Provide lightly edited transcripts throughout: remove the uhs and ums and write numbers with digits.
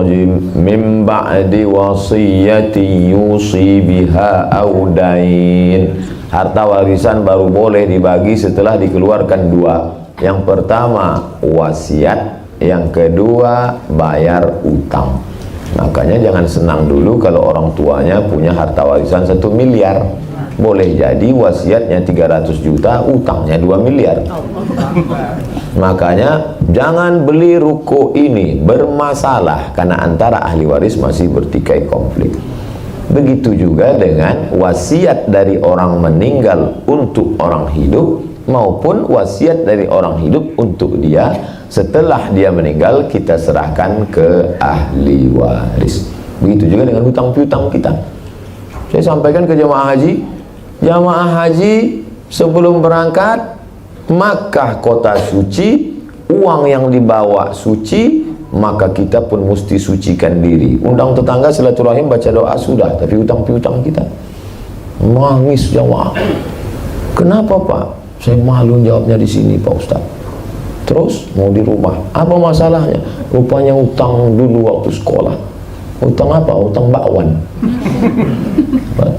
rajim min ba'di wasiyyati yusi biha aw dain. Harta warisan baru boleh dibagi setelah dikeluarkan dua. Yang pertama wasiat, yang kedua bayar utang. Makanya jangan senang dulu kalau orang tuanya punya harta warisan 1 miliar. Boleh jadi wasiatnya 300 juta, utangnya 2 miliar. Makanya jangan beli ruko ini, bermasalah karena antara ahli waris masih bertikai konflik. Begitu juga dengan wasiat dari orang meninggal untuk orang hidup maupun wasiat dari orang hidup untuk dia. Setelah dia meninggal kita serahkan ke ahli waris. Begitu juga dengan hutang piutang kita. Saya sampaikan ke jemaah haji sebelum berangkat Makkah kota suci, uang yang dibawa suci, maka kita pun mesti sucikan diri. Undang tetangga silaturahim, baca doa sudah, tapi hutang piutang kita nangis jemaah. Kenapa Pak? Saya malu jawabnya di sini Pak Ustaz. Terus mau di rumah, apa masalahnya? Rupanya utang dulu waktu sekolah. Utang apa? Utang bakwan.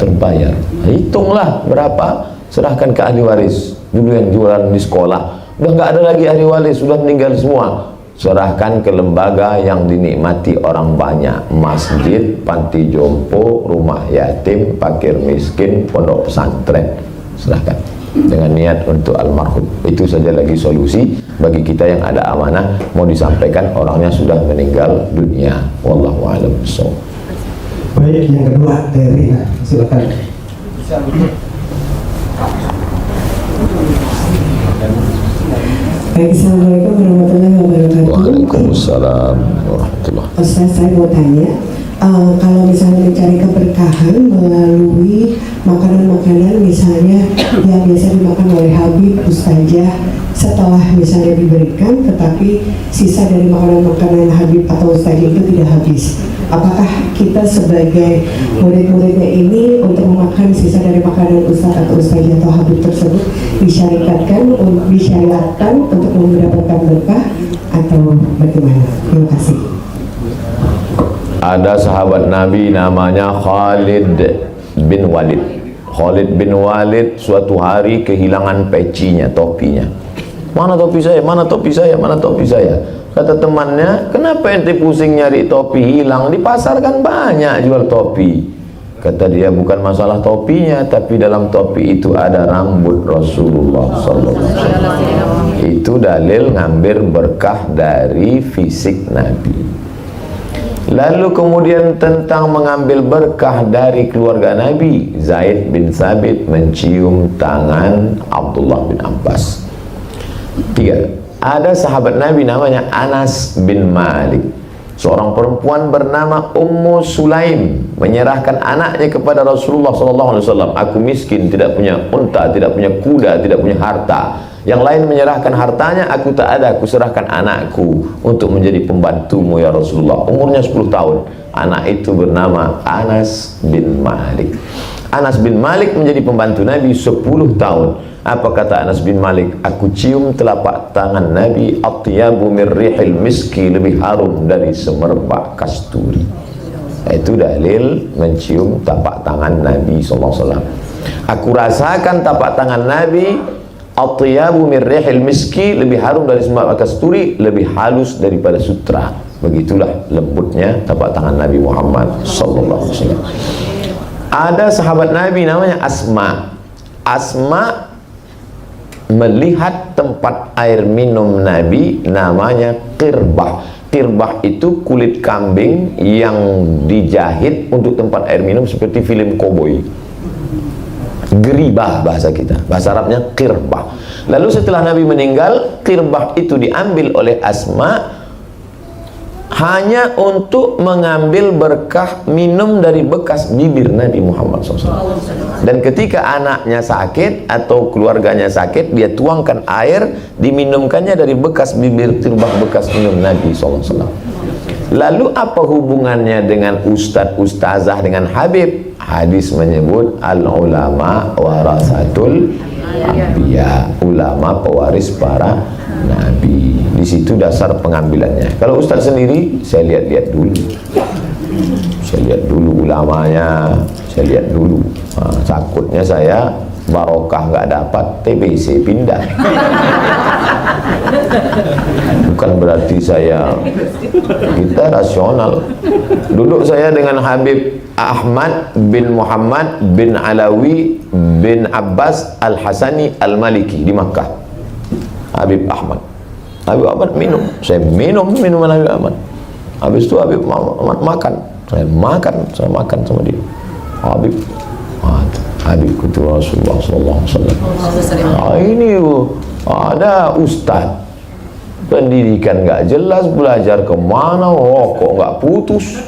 Terbayar. Hitunglah berapa, serahkan ke ahli waris. Dulu yang jualan di sekolah udah nggak ada lagi ahli waris, sudah meninggal semua. Serahkan ke lembaga yang dinikmati orang banyak, masjid, panti jompo, rumah yatim, fakir miskin, pondok pesantren. Serahkan dengan niat untuk almarhum. Itu saja lagi solusi bagi kita yang ada amanah mau disampaikan orangnya sudah meninggal dunia. Wallahu a'lam bishawab. Baik, yang kedua dari silakan. Baik, assalamualaikum warahmatullahi wabarakatuh. Waalaikumsalam warahmatullahi. Ustaz, saya mau tanya, kalau misalnya mencari keberkahan melalui makanan-makanan misalnya yang biasa dimakan oleh Habib, Ustazah, setelah misalnya diberikan tetapi sisa dari makanan-makanan Habib atau Ustazah itu tidak habis, apakah kita sebagai murid-muridnya ini untuk memakan sisa dari makanan Ustaz atau Ustazah atau Habib tersebut disyariatkan untuk mendapatkan berkah atau bagaimana? Terima kasih. Ada sahabat Nabi namanya Khalid bin Walid. Khalid bin Walid suatu hari kehilangan pecinya, topinya. Mana topi saya? Mana topi saya? Mana topi saya? Kata temannya, kenapa ente pusing nyari topi hilang? Di pasar kan banyak jual topi. Kata dia, bukan masalah topinya, tapi dalam topi itu ada rambut Rasulullah SAW. Itu dalil ngambil berkah dari fisik Nabi. Lalu kemudian tentang mengambil berkah dari keluarga Nabi, Zaid bin Thabit mencium tangan Abdullah bin Abbas. 3. Ada sahabat Nabi namanya Anas bin Malik. Seorang perempuan bernama Ummu Sulaim menyerahkan anaknya kepada Rasulullah SAW. Aku miskin, tidak punya unta, tidak punya kuda, tidak punya harta. Yang lain menyerahkan hartanya, aku tak ada, aku serahkan anakku untuk menjadi pembantumu ya Rasulullah. Umurnya 10 tahun. Anak itu bernama Anas bin Malik. Anas bin Malik menjadi pembantu Nabi 10 tahun. Apa kata Anas bin Malik? Aku cium telapak tangan Nabi, atyabu min rihil miski, lebih harum dari semerbak kasturi. Itu dalil mencium tapak tangan Nabi SAW. Aku rasakan tapak tangan Nabi, atyabu min rihil miski, lebih harum dari semerbak kasturi, lebih halus daripada sutra. Begitulah lembutnya tapak tangan Nabi Muhammad SAW. Ada sahabat Nabi namanya Asma. Asma melihat tempat air minum Nabi namanya qirbah. Qirbah itu kulit kambing yang dijahit untuk tempat air minum seperti film koboi. Geribah bahasa kita, bahasa Arabnya qirbah. Lalu setelah Nabi meninggal, qirbah itu diambil oleh Asma hanya untuk mengambil berkah minum dari bekas bibir Nabi Muhammad SAW. Dan ketika anaknya sakit atau keluarganya sakit, dia tuangkan air, diminumkannya dari bekas bibir tirbah bekas minum Nabi SAW. Lalu apa hubungannya dengan ustadz-ustazah dengan Habib? Hadis menyebut al-ulama warasatul anbiya, ulama pewaris para Nabi. Di situ dasar pengambilannya. Kalau Ustadz sendiri, saya lihat-lihat dulu. Saya lihat dulu ulamanya, saya lihat dulu. Takutnya saya barokah nggak dapat, TBC pindah. Bukan berarti kita rasional. Duduk saya dengan Habib Ahmad bin Muhammad bin Alawi bin Abbas Al-Hasani Al-Maliki di Makkah. Habib Ahmad minum, saya minum minuman Habib Ahmad. Habis itu Habib Ahmad makan, saya makan sama dia. Habib kutu Rasulullah sallallahu alaihi wasallam. Ini ada ustaz pendidikan nggak jelas, belajar kemana, rokok nggak putus.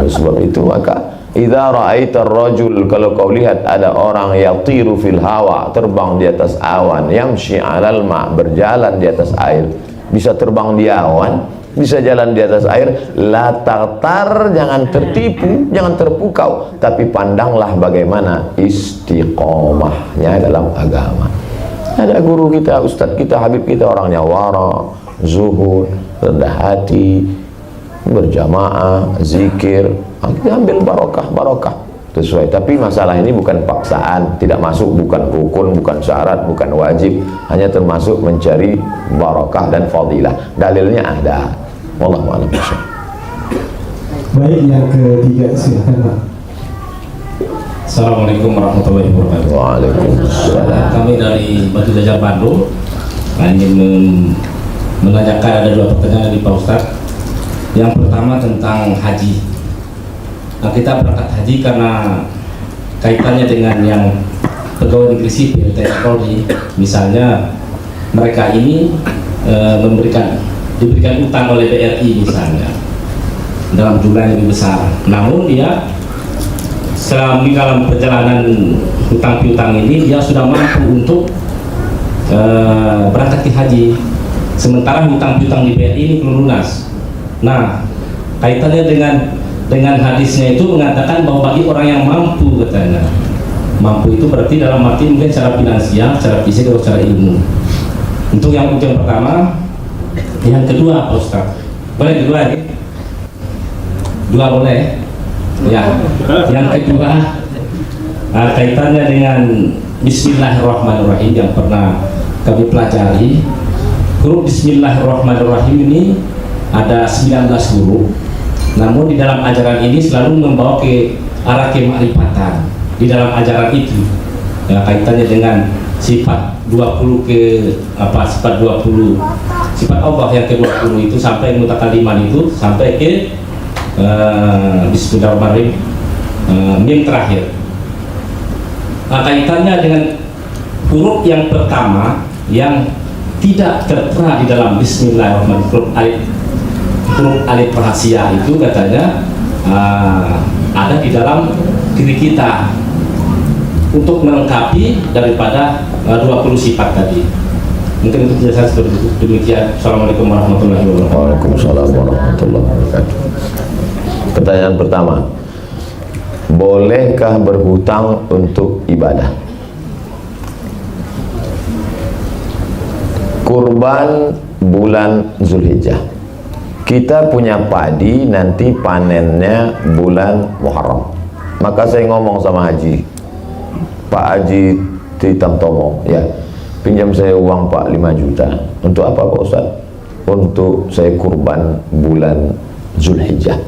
Sebab itu maka idza ra'aita ar-rajul, kalau kau lihat ada orang yatiru fil hawa, terbang di atas awan, yamshi 'alal ma', berjalan di atas air, bisa terbang di awan, bisa jalan di atas air, la tartar, jangan tertipu, jangan terpukau, tapi pandanglah bagaimana istiqomahnya dalam agama. Ada guru kita, ustadz kita, habib kita, orangnya wara, zuhud, rendah hati, berjamaah, zikir, kita ambil barokah sesuai. Tapi masalah ini bukan paksaan, tidak masuk, bukan rukun, bukan syarat, bukan wajib, hanya termasuk mencari barokah dan fadilah. Dalilnya ada. Wallahu a'lam bishawab. Baik, yang ketiga silakan Pak. Assalamualaikum warahmatullahi wabarakatuh. Waalaikumsalam. Kami dari Batu Jajar Bandung ingin menanyakan, ada dua pertanyaan di Pak Ustadz. Yang pertama tentang haji. Nah, kita berangkat haji karena kaitannya dengan yang pegawai negeri sipil TNI Polri. Misalnya mereka ini diberikan utang oleh BRI misalnya dalam jumlah yang lebih besar. Namun dia dalam perjalanan hutang piutang ini dia sudah mampu untuk berangkat ke haji, sementara hutang piutang di BRI ini belum lunas. Nah, kaitannya dengan hadisnya itu mengatakan bahwa bagi orang yang mampu, katanya mampu itu berarti dalam arti mungkin secara finansial, secara fisik atau secara ilmu. Untuk yang pertama. Yang kedua Pak Ustaz, boleh kedua ini? Dua boleh? Ya. Yang kedua kaitannya dengan Bismillahirrahmanirrahim yang pernah kami pelajari. Huruf Bismillahirrahmanirrahim ini ada 19 huruf, namun di dalam ajaran ini selalu membawa ke arah kemakrifatan di dalam ajaran itu. Ya, kaitannya dengan sifat 20 sifat Allah yang ke-20 itu, sampai mutakaliman itu sampai ke Bismillahirrahmanirrahim, mim terakhir. Nah, kaitannya dengan huruf yang pertama yang tidak tertera di dalam Bismillahirrahmanirrahim, huruf alif rahasia itu katanya ada di dalam diri kita untuk melengkapi daripada 20 sifat tadi. Mungkin itu penjelasan seperti itu. Demikian. Assalamualaikum warahmatullahi wabarakatuh. Waalaikumsalam warahmatullahi wabarakatuh. Pertanyaan pertama, bolehkah berhutang untuk ibadah? Kurban bulan Zulhijjah, kita punya padi, nanti panennya bulan Muharram. Maka saya ngomong sama Haji, Pak Haji Tritamtomo, ya, pinjam saya uang Pak 5 juta. Untuk apa Pak Ustaz? Untuk saya kurban bulan Zulhijjah.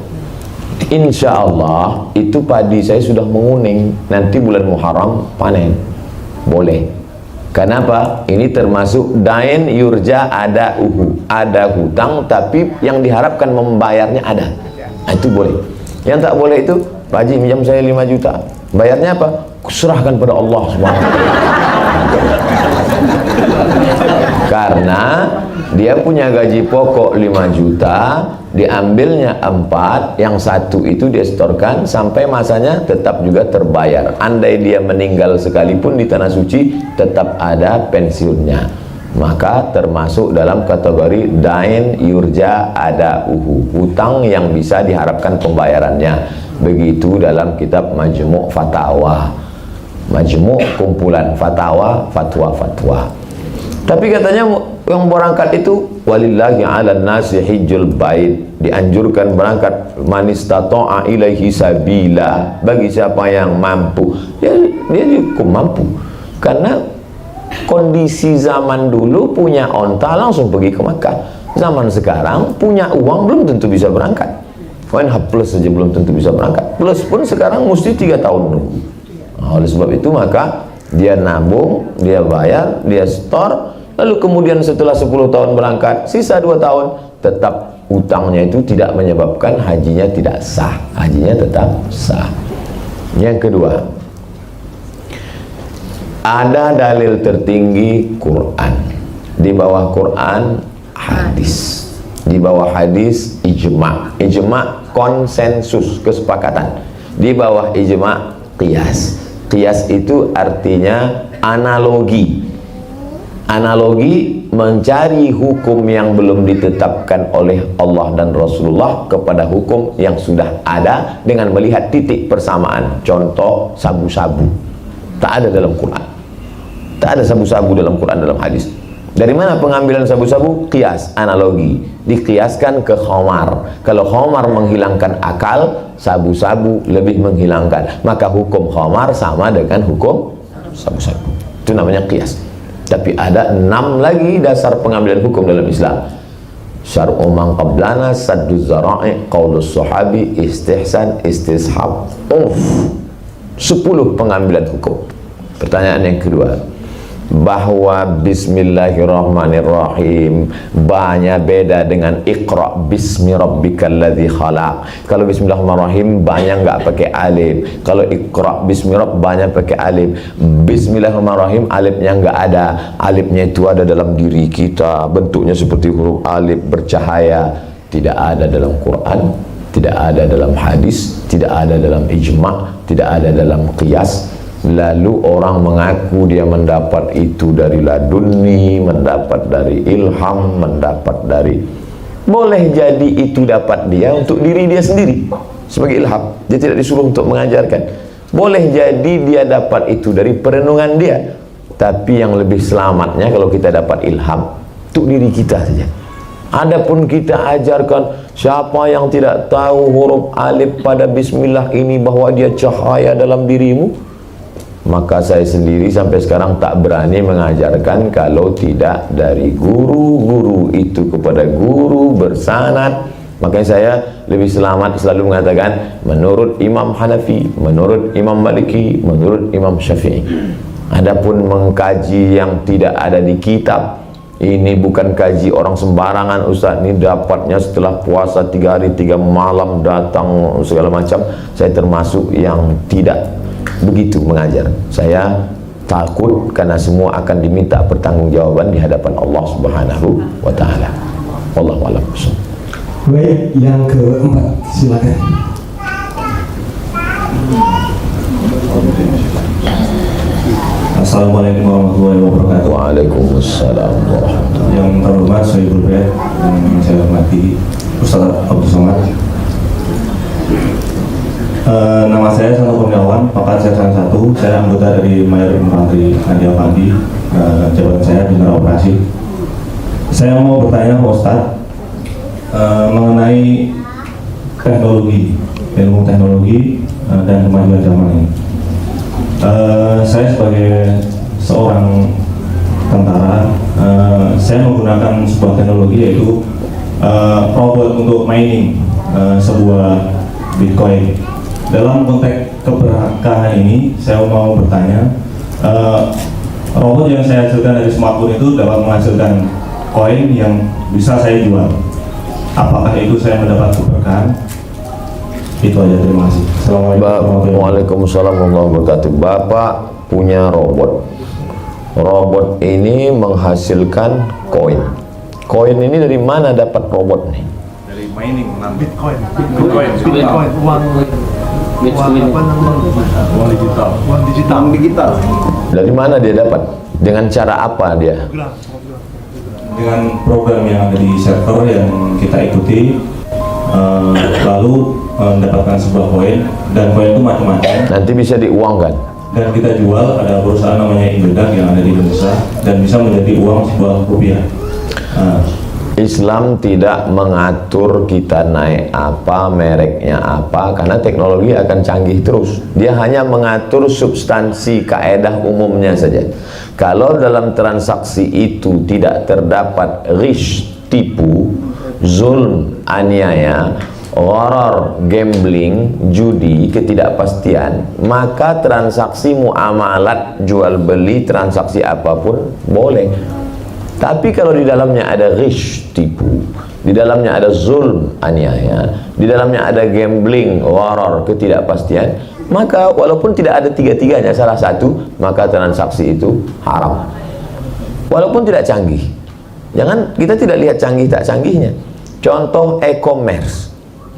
Insya Allah itu padi saya sudah menguning, nanti bulan Muharram panen. Boleh. Kenapa? Ini termasuk dain yurja ada hutang, tapi yang diharapkan membayarnya ada. Nah, itu boleh. Yang tak boleh itu, Pak Haji pinjam saya 5 juta. Bayarnya apa? Serahkan pada Allah SWT. Karena dia punya gaji pokok 5 juta, diambilnya 4, yang 1 itu dia setorkan sampai masanya tetap juga terbayar. Andai dia meninggal sekalipun di tanah suci, tetap ada pensiunnya. Maka termasuk dalam kategori dain yurja ada hutang yang bisa diharapkan pembayarannya. Begitu dalam kitab Majmu' Fatawa. Majmu' kumpulan fatwa. Tapi katanya yang berangkat itu walillahi 'alan nasi hijjul bait, dianjurkan berangkat man istata'a ilaihi sabila, bagi siapa yang mampu. Dia cukup mampu. Karena kondisi zaman dulu punya onta langsung pergi ke Makkah. Zaman sekarang punya uang belum tentu bisa berangkat. Koin H+ saja belum tentu bisa berangkat. Plus pun sekarang mesti 3 tahun nunggu. Nah, oleh sebab itu maka dia nabung, dia bayar, dia store, lalu kemudian setelah 10 tahun berangkat, sisa 2 tahun, tetap utangnya itu tidak menyebabkan hajinya tidak sah, hajinya tetap sah. Yang kedua, ada dalil tertinggi Quran, di bawah Quran hadis, di bawah hadis ijma. Ijma konsensus, kesepakatan. Di bawah ijma qiyas. Qiyas itu artinya analogi. Analogi mencari hukum yang belum ditetapkan oleh Allah dan Rasulullah kepada hukum yang sudah ada dengan melihat titik persamaan. Contoh sabu-sabu, tak ada dalam Quran, tak ada sabu-sabu dalam Quran, dalam hadis. Dari mana pengambilan sabu-sabu? Qiyas, analogi. Dikiaskan ke khamar. Kalau khamar menghilangkan akal, sabu-sabu lebih menghilangkan. Maka hukum khamar sama dengan hukum sabu-sabu. Itu namanya qiyas. Tapi ada 6 lagi dasar pengambilan hukum dalam Islam. Syar'u man qablana, saddu zara'i, qaulus sahabi, istihsan, istishab, 10 pengambilan hukum. Pertanyaan yang kedua, bahwa bismillahirrahmanirrahim banyak beda dengan iqra bismi rabbikal ladzi khalaq. Kalau bismillahirrahmanirrahim banyak nggak pakai alif, kalau iqra bismi rabb banyak pakai alif. Bismillahirrahmanirrahim alifnya nggak ada, alifnya itu ada dalam diri kita, bentuknya seperti huruf alif bercahaya. Tidak ada dalam Quran, tidak ada dalam hadis, tidak ada dalam ijma', tidak ada dalam qiyas. Lalu orang mengaku dia mendapat itu dari laduni, mendapat dari ilham, mendapat dari... Boleh jadi itu dapat dia untuk diri dia sendiri sebagai ilham, dia tidak disuruh untuk mengajarkan. Boleh jadi dia dapat itu dari perenungan dia. Tapi yang lebih selamatnya kalau kita dapat ilham untuk diri kita saja. Adapun kita ajarkan, siapa yang tidak tahu huruf alif pada bismillah ini bahwa dia cahaya dalam dirimu, maka saya sendiri sampai sekarang tak berani mengajarkan kalau tidak dari guru-guru itu kepada guru bersanad. Makanya saya lebih selamat selalu mengatakan menurut Imam Hanafi, menurut Imam Maliki, menurut Imam Syafi'i. Adapun mengkaji yang tidak ada di kitab, ini bukan kaji orang sembarangan Ustaz, ini dapatnya setelah puasa 3 hari 3 malam datang segala macam. Saya termasuk yang tidak begitu mengajar. Saya takut karena semua akan diminta pertanggungjawaban di hadapan Allah Subhanahu wa taala. Wallahu a'lam. Baik, yang keempat, silakan. Assalamualaikum warahmatullahi wabarakatuh. Waalaikumsalam warahmatullahi. Yang terhormat Sohibul Bait, yang saya hormati Ustaz Abdul Somad. Nama saya Santo Kurniawan, pangkat Sersan 1. Saya anggota dari Mayor Infanteri Andi Avandi. Jabatan saya Bintara Operasi. Saya mau bertanya Pak Ustadz mengenai teknologi, ilmu teknologi dan kemajuan zaman ini. Saya sebagai seorang tentara, saya menggunakan sebuah teknologi yaitu robot untuk mining sebuah Bitcoin. Dalam konteks keberkahan ini, saya mau bertanya, robot yang saya hasilkan dari smartphone itu dapat menghasilkan koin yang bisa saya jual. Apakah itu saya mendapat keberkahan? Itu aja, terima kasih. Assalamualaikum. Waalaikumsalam warahmatullahi wabarakatuh. Bapak punya robot. Robot ini menghasilkan koin. Koin ini dari mana dapat robot nih? Dari mining, Bitcoin, uang digital. Dari mana dia dapat? Dengan cara apa dia? Dengan program yang ada di server yang kita ikuti, lalu mendapatkan sebuah koin, dan koin itu macam-macam. Nanti bisa diuangkan. Dan kita jual, ada perusahaan namanya Indodax yang ada di Indonesia. dan bisa menjadi uang sebuah rupiah. Islam tidak mengatur kita naik apa, mereknya apa, karena teknologi akan canggih terus. Dia hanya mengatur substansi kaedah umumnya saja. Kalau dalam transaksi itu tidak terdapat ghish, tipu, zulm, aniaya, gharar, gambling, judi, ketidakpastian, maka transaksi muamalat, jual beli, transaksi apapun boleh. Tapi kalau di dalamnya ada ghish, tipu, di dalamnya ada zulm, aniaya, di dalamnya ada gambling, gharar, ketidakpastian, maka walaupun tidak ada tiga-tiganya, salah satu, maka transaksi itu haram. Walaupun tidak canggih. Jangan, kita tidak lihat canggih tak canggihnya. Contoh e-commerce,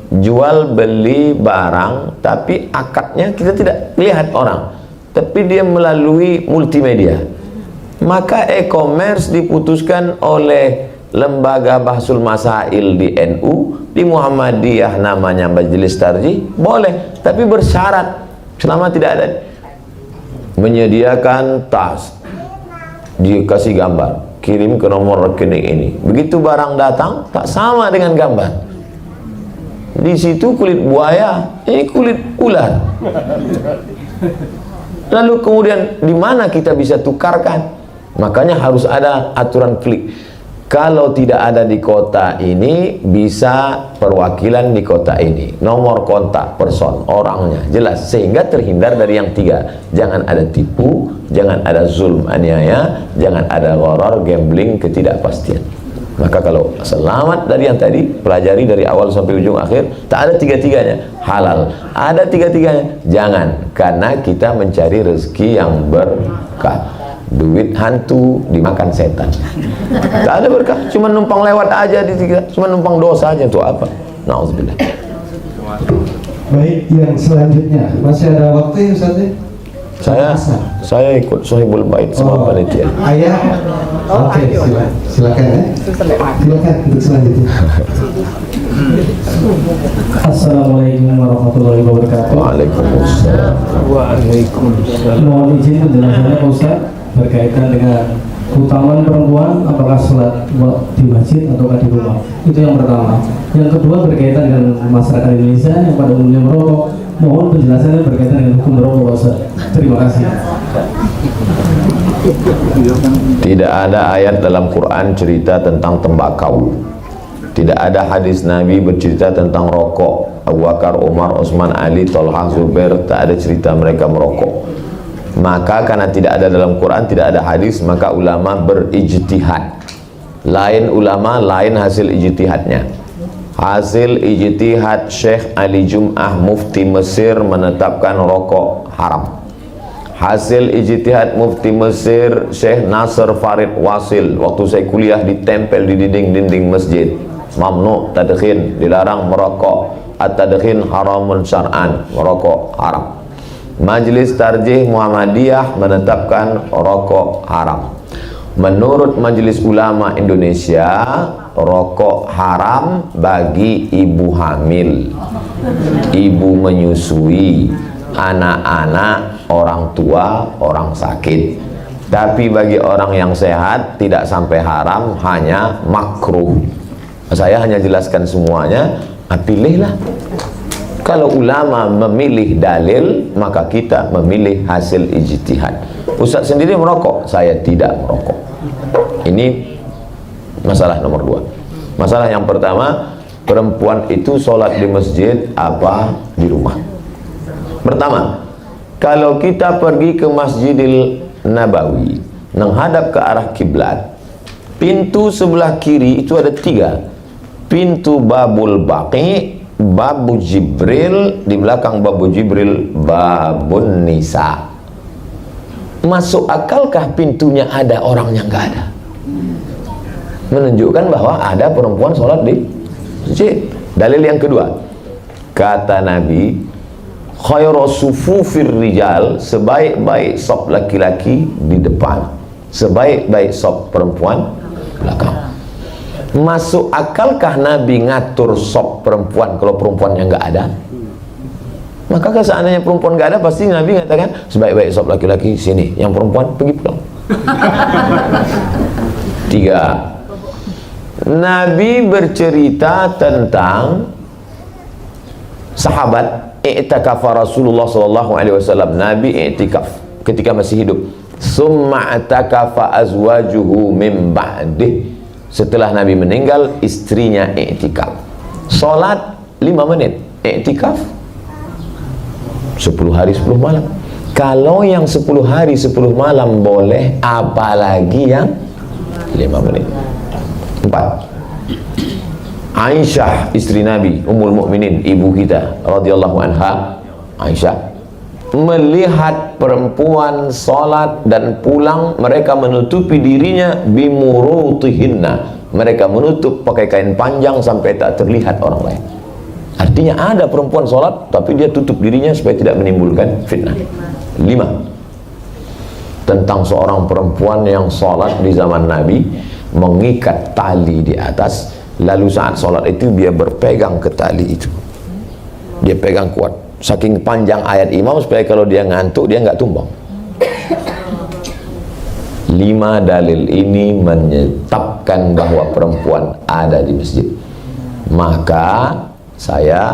jual beli barang, tapi akadnya kita tidak lihat orang, tapi dia melalui multimedia. Maka e-commerce diputuskan oleh Lembaga Bahsul Masail di NU, di Muhammadiyah namanya Majelis Tarjih, boleh, tapi bersyarat selama tidak ada menyediakan tas, dikasih gambar, kirim ke nomor rekening ini. Begitu barang datang tak sama dengan gambar. Di situ kulit buaya, ini kulit ular. Lalu kemudian di mana kita bisa tukarkan? Makanya harus ada aturan klik. Kalau tidak ada di kota ini, bisa perwakilan di kota ini, nomor kontak person, orangnya jelas, sehingga terhindar dari yang tiga. Jangan ada tipu, jangan ada zulm, aniaya, jangan ada gharar, gambling, ketidakpastian. Maka kalau selamat dari yang tadi, pelajari dari awal sampai ujung akhir, tak ada tiga-tiganya, halal. Ada tiga-tiganya, jangan, karena kita mencari rezeki yang berkah. Duit hantu dimakan setan. Tak ada berkah, cuma numpang lewat aja di tiga, cuma numpang dosa aja, untuk apa? Nauzubillah. Baik, yang selanjutnya masih ada waktu ya Ustaz? Saya ikut Sohibul Bait sama panitia. Ayah, oke, silakan ya. Silakan untuk selanjutnya. Assalamualaikum warahmatullahi wabarakatuh. Waalaikumsalam. Mohon izin penjelasannya Pak Ustaz berkaitan dengan keutamaan perempuan, apakah sholat di masjid atau di rumah. Itu yang pertama. Yang kedua berkaitan dengan masyarakat Indonesia yang pada umumnya merokok. Mohon penjelasannya berkaitan dengan hukum merokok Pak Ustaz. Terima kasih. Tidak ada ayat dalam Quran cerita tentang tembakau. Tidak ada hadis Nabi bercerita tentang rokok. Abu Bakar, Umar, Utsman, Ali, Thalhah, Zubair, tak ada cerita mereka merokok. Maka karena tidak ada dalam Quran, tidak ada hadis, maka ulama berijtihad. Lain ulama, lain hasil ijtihadnya. Hasil ijtihad Syekh Ali Jum'ah Mufti Mesir menetapkan rokok haram. Hasil ijtihad Mufti Mesir Syekh Nasr Farid Wasil, waktu saya kuliah, ditempel di dinding-dinding masjid. Mamnu tadkhin, dilarang merokok. At-tadkhin haramun syar'an, merokok haram. Majelis Tarjih Muhammadiyah menetapkan rokok haram. Menurut Majelis Ulama Indonesia, rokok haram bagi ibu hamil, ibu menyusui, anak-anak, orang tua, orang sakit. Tapi bagi orang yang sehat tidak sampai haram, hanya makruh. Saya hanya jelaskan semuanya, pilihlah. Kalau ulama memilih dalil, maka kita memilih hasil ijtihad. Ustaz sendiri merokok, saya tidak merokok. Ini masalah nomor dua. Masalah yang pertama, perempuan itu sholat di masjid apa di rumah? Pertama, kalau kita pergi ke Masjidil Nabawi, menghadap ke arah kiblat, pintu sebelah kiri itu ada tiga. Pintu Babul Baqi, Babu Jibril, di belakang Babu Jibril Babun Nisa. Masuk akalkah pintunya ada, orangnya nggak ada? Menunjukkan bahwa ada perempuan sholat di masjid. Dalil yang kedua, kata Nabi, khairus sufufir rijal, sebaik-baik saf laki-laki di depan, sebaik-baik saf perempuan belakang. Masuk akalkah Nabi ngatur sop perempuan kalau perempuannya nggak ada? Maka seandainya perempuan nggak ada, pasti Nabi mengatakan sebaik-baik sop laki-laki sini, yang perempuan pergi pulang. Tiga, Nabi bercerita tentang sahabat i'tikafa Rasulullah SAW. Nabi i'tikaf ketika masih hidup. Summa i'takafa azwajuhu min ba'dih. Setelah Nabi meninggal, istrinya i'tikaf. Salat 5 menit, i'tikaf 10 hari 10 malam. Kalau yang 10 hari 10 malam boleh, apalagi yang 5 menit. 4. Aisyah istri Nabi, Ummul Mukminin, ibu kita radhiyallahu anha, Aisyah melihat perempuan salat dan pulang, mereka menutupi dirinya bimurutihinna. Mereka menutup pakai kain panjang sampai tak terlihat orang lain. Artinya ada perempuan salat tapi dia tutup dirinya supaya tidak menimbulkan fitnah. 5. Tentang seorang perempuan yang salat di zaman Nabi, mengikat tali di atas, lalu saat salat itu dia berpegang ke tali itu, dia pegang kuat, saking panjang ayat imam supaya kalau dia ngantuk dia nggak tumbang. 5 dalil ini menetapkan bahwa perempuan ada di masjid. Maka saya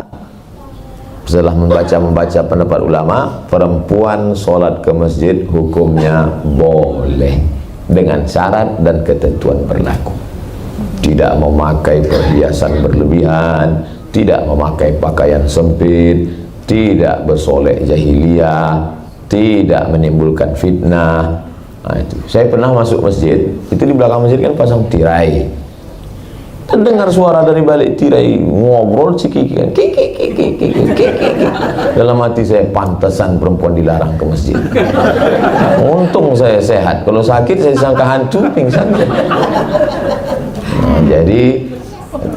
setelah membaca pendapat ulama, perempuan sholat ke masjid hukumnya boleh dengan syarat dan ketentuan berlaku. Tidak memakai perhiasan berlebihan, tidak memakai pakaian sempit, tidak bersolek jahiliyah, tidak menimbulkan fitnah. Nah, itu. Saya pernah masuk masjid, itu di belakang masjid kan pasang tirai. Dan dengar suara dari balik tirai ngobrol cikikikan, dalam hati saya, pantesan perempuan dilarang ke masjid. Untung saya sehat, kalau sakit saya sangka hantu pingsan. Nah, jadi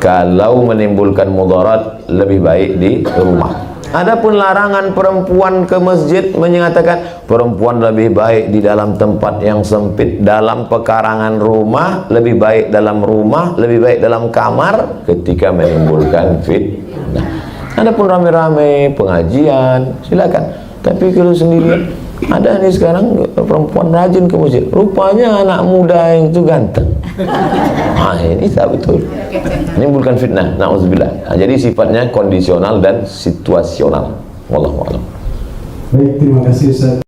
kalau menimbulkan mudarat lebih baik di rumah. Adapun larangan perempuan ke masjid menyatakan perempuan lebih baik di dalam tempat yang sempit, dalam pekarangan rumah, lebih baik dalam rumah, lebih baik dalam kamar ketika menimbulkan fitnah. Adapun rame-rame pengajian silakan, tapi kalau sendirian, ada nih sekarang perempuan rajin ke masjid, rupanya anak muda yang itu ganteng. Nah, ini tak betul, menimbulkan fitnah, na'udzubillah. Nah, jadi sifatnya kondisional dan situasional. Wallahu a'lam. Baik, terima kasih Ustaz.